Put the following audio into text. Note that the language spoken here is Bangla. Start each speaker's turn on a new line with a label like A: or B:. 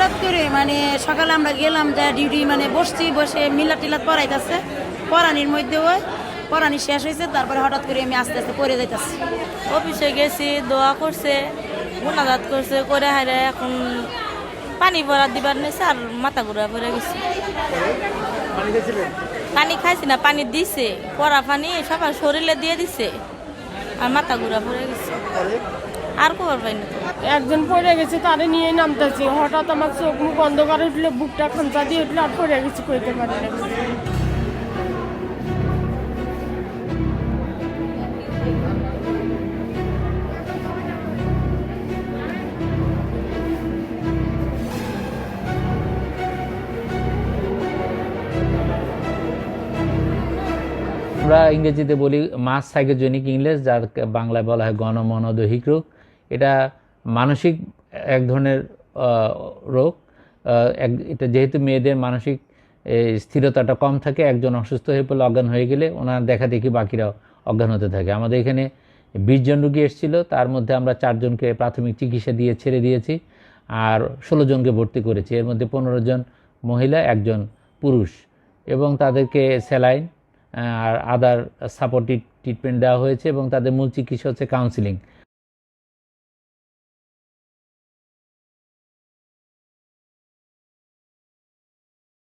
A: হঠাৎ করে মানে সকালে আমরা গেলাম যা ডিউটি মানে বসে মিলাদ টিলাদ পড়াইতেছে পড়ানির মধ্যে ওই পড়ানি শেষ হয়েছে তারপরে হঠাৎ করে আমি আস্তে আস্তে পড়ে যাইতেছি।
B: অফিসে গেছি, দোয়া করছে, মোনাজাত করছে, করে হাইরে এখন পানি ভরা দিবার নেছে আর মাথা ঘুরা পড়ে গেছে। পানি খাইছি না, পানি দিছে, পরা পানি সবার শরীরে দিয়ে দিছে আর মাথা ঘুরা পড়ে গেছে। আর খবর পাই না।
C: একজন পড়ে গেছে, তারে নিয়ে নামতেছি, হঠাৎ আমার চোখ মুখ অন্ধকার উঠলে, বুকটা খাঞ্চা দিয়ে উঠলে, আর পড়ে গেছি, কইতে পারি না।
D: আমরা ইংরেজিতে বলি মাস সাইকোজেনিক ইলনেস, যার বাংলায় বলা হয় গণমনদৈহিক রোগ। এটা মানসিক এক ধরনের রোগ। এটা যেহেতু মেয়েদের মানসিক স্থিরতাটা কম থাকে, একজন অসুস্থ হয়ে পড়লে অজ্ঞান হয়ে গেলে ওনার দেখা দেখি বাকিরাও অজ্ঞান হতে থাকে। আমাদের এখানে 20 জন রুগী এসেছিল, তার মধ্যে আমরা 4 জনকে প্রাথমিক চিকিৎসা দিয়ে ছেড়ে দিয়েছি আর 16 জনকে ভর্তি করেছি। এর মধ্যে 15 জন মহিলা, 1 জন পুরুষ, এবং তাদেরকে স্যালাইন আর আদার সাপোর্টিভ ট্রিটমেন্ট দেওয়া হয়েছে এবং তাদের মূল চিকিৎসা হচ্ছে কাউন্সিলিং।